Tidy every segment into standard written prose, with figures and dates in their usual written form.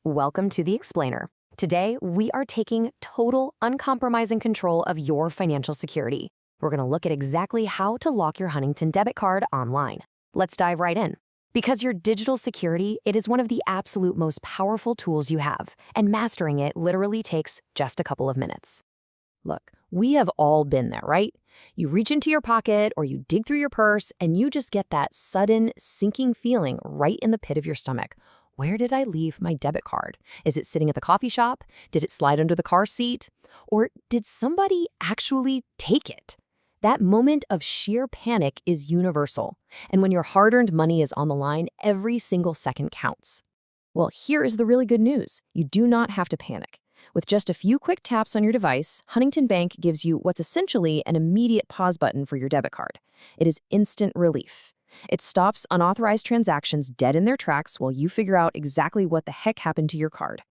Welcome to The Explainer. Today, we are taking total, uncompromising control of your financial security. We're going to look at exactly how to lock your Huntington debit card online. Let's dive right in. Because your digital security, it is one of the absolute most powerful tools you have, and mastering it literally takes just a couple of minutes. Look, we have all been there, right? You reach into your pocket or you dig through your purse and you just get that sudden sinking feeling right in the pit of your stomach. Where did I leave my debit card? Is it sitting at the coffee shop? Did it slide under the car seat? Or did somebody actually take it? That moment of sheer panic is universal. And when your hard-earned money is on the line, every single second counts. Well, here is the really good news. You do not have to panic. With just a few quick taps on your device, Huntington Bank gives you what's essentially an immediate pause button for your debit card. It is instant relief. It stops unauthorized transactions dead in their tracks while you figure out exactly what the heck happened to your card.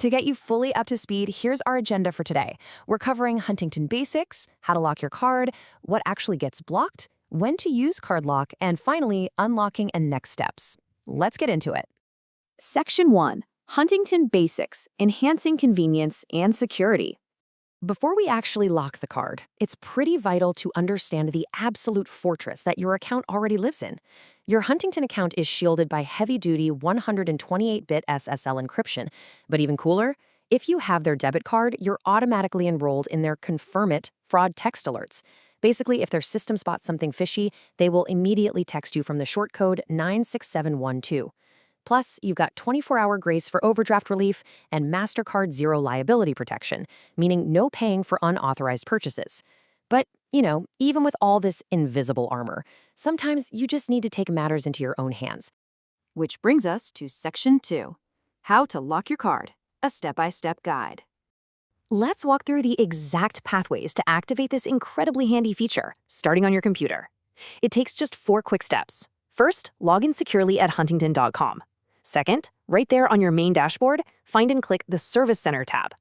To get you fully up to speed, here's our agenda for today. We're covering Huntington basics, how to lock your card, what actually gets blocked, when to use card lock, and finally, unlocking and next steps. Let's get into it. Section 1. Huntington Basics, Enhancing Convenience and Security. Before we actually lock the card, it's pretty vital to understand the absolute fortress that your account already lives in. Your Huntington account is shielded by heavy-duty 128-bit SSL encryption. But even cooler, if you have their debit card, you're automatically enrolled in their Confirm It fraud text alerts. Basically, if their system spots something fishy, they will immediately text you from the short code 96712. Plus, you've got 24-hour grace for overdraft relief and MasterCard Zero Liability Protection, meaning no paying for unauthorized purchases. But, even with all this invisible armor, sometimes you just need to take matters into your own hands. Which brings us to Section 2, How to Lock Your Card, a step-by-step guide. Let's walk through the exact pathways to activate this incredibly handy feature, starting on your computer. It takes just 4 quick steps. First, log in securely at huntington.com. Second, right there on your main dashboard, find and click the Service Center tab.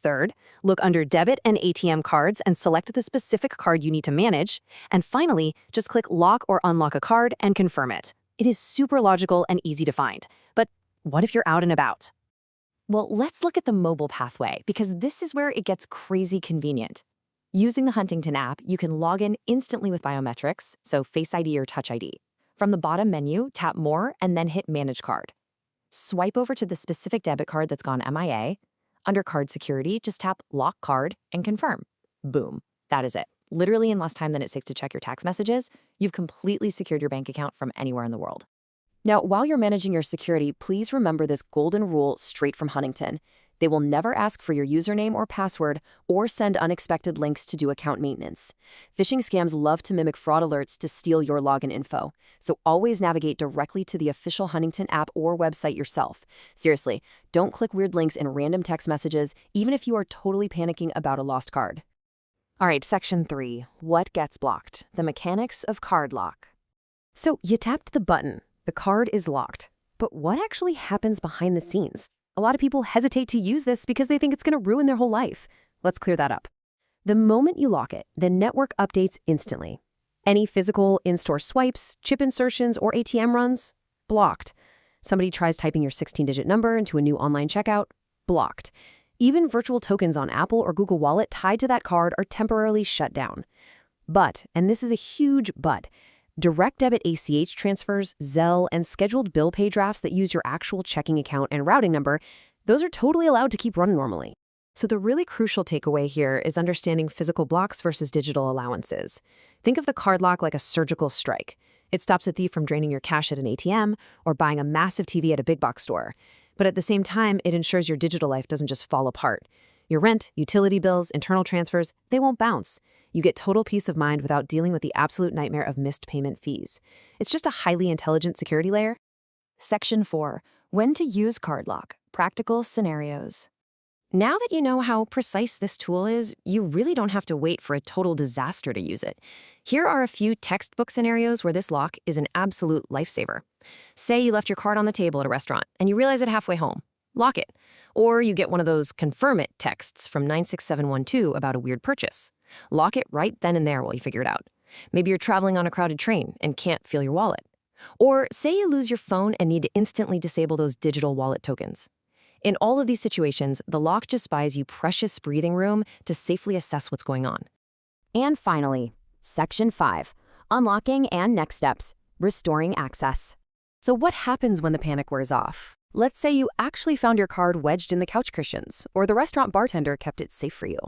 Third, look under Debit and ATM cards and select the specific card you need to manage. And finally, just click Lock or Unlock a Card and confirm it. It is super logical and easy to find. But what if you're out and about? Well, let's look at the mobile pathway, because this is where it gets crazy convenient. Using the Huntington app, you can log in instantly with biometrics, so Face ID or Touch ID. From the bottom menu, tap More and then hit Manage Card. Swipe over to the specific debit card that's gone MIA. Under Card Security, just tap Lock Card and confirm. Boom. That is it. Literally in less time than it takes to check your text messages, you've completely secured your bank account from anywhere in the world. Now, while you're managing your security, please remember this golden rule straight from Huntington. They will never ask for your username or password or send unexpected links to do account maintenance. Phishing scams love to mimic fraud alerts to steal your login info, so always navigate directly to the official Huntington app or website yourself. Seriously, don't click weird links in random text messages, even if you are totally panicking about a lost card. All right, Section 3, What Gets Blocked? The Mechanics of Card Lock. So you tapped the button. The card is locked. But what actually happens behind the scenes? A lot of people hesitate to use this because they think it's going to ruin their whole life. Let's clear that up. The moment you lock it, the network updates instantly. Any physical in-store swipes, chip insertions, or ATM runs? Blocked. Somebody tries typing your 16-digit number into a new online checkout? Blocked. Even virtual tokens on Apple or Google Wallet tied to that card are temporarily shut down. But, and this is a huge but, direct debit ACH transfers, Zelle, and scheduled bill pay drafts that use your actual checking account and routing number, those are totally allowed to keep running normally. So the really crucial takeaway here is understanding physical blocks versus digital allowances. Think of the card lock like a surgical strike. It stops a thief from draining your cash at an ATM or buying a massive TV at a big box store. But at the same time, it ensures your digital life doesn't just fall apart. Your rent, utility bills, internal transfers, they won't bounce. You get total peace of mind without dealing with the absolute nightmare of missed payment fees. It's just a highly intelligent security layer. Section 4. When to use card lock. Practical scenarios. Now that you know how precise this tool is, you really don't have to wait for a total disaster to use it. Here are a few textbook scenarios where this lock is an absolute lifesaver. Say you left your card on the table at a restaurant and you realize it halfway home. Lock it. Or you get one of those confirm it texts from 96712 about a weird purchase. Lock it right then and there while you figure it out. Maybe you're traveling on a crowded train and can't feel your wallet. Or say you lose your phone and need to instantly disable those digital wallet tokens. In all of these situations, the lock just buys you precious breathing room to safely assess what's going on. And finally, Section 5, Unlocking and Next Steps, Restoring Access. So what happens when the panic wears off? Let's say you actually found your card wedged in the couch cushions, or the restaurant bartender kept it safe for you.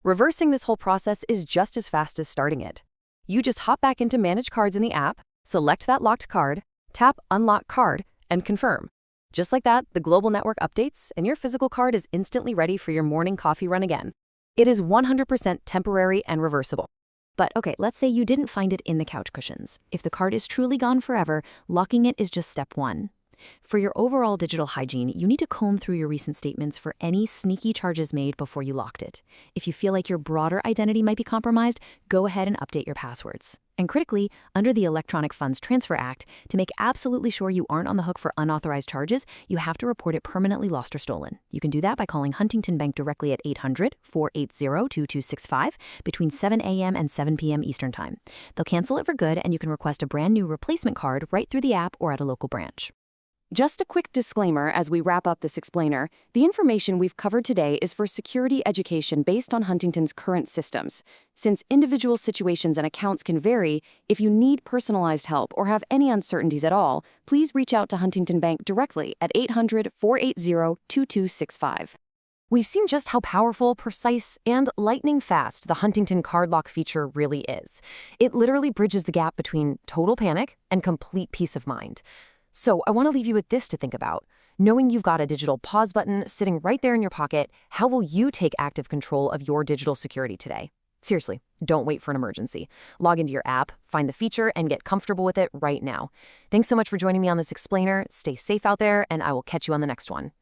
Reversing this whole process is just as fast as starting it. You just hop back into Manage Cards in the app, select that locked card, tap Unlock Card, and confirm. Just like that, the global network updates, and your physical card is instantly ready for your morning coffee run again. It is 100% temporary and reversible. But okay, let's say you didn't find it in the couch cushions. If the card is truly gone forever, locking it is just step 1. For your overall digital hygiene, you need to comb through your recent statements for any sneaky charges made before you locked it. If you feel like your broader identity might be compromised, go ahead and update your passwords. And critically, under the Electronic Funds Transfer Act, to make absolutely sure you aren't on the hook for unauthorized charges, you have to report it permanently lost or stolen. You can do that by calling Huntington Bank directly at 800-480-2265 between 7 a.m. and 7 p.m. Eastern Time. They'll cancel it for good, and you can request a brand new replacement card right through the app or at a local branch. Just a quick disclaimer as we wrap up this explainer, the information we've covered today is for security education based on Huntington's current systems. Since individual situations and accounts can vary, if you need personalized help or have any uncertainties at all, please reach out to Huntington Bank directly at 800-480-2265. We've seen just how powerful, precise, and lightning fast the Huntington Card Lock feature really is. It literally bridges the gap between total panic and complete peace of mind. So I want to leave you with this to think about. Knowing you've got a digital pause button sitting right there in your pocket, how will you take active control of your digital security today? Seriously, don't wait for an emergency. Log into your app, find the feature, and get comfortable with it right now. Thanks so much for joining me on this explainer. Stay safe out there, and I will catch you on the next one.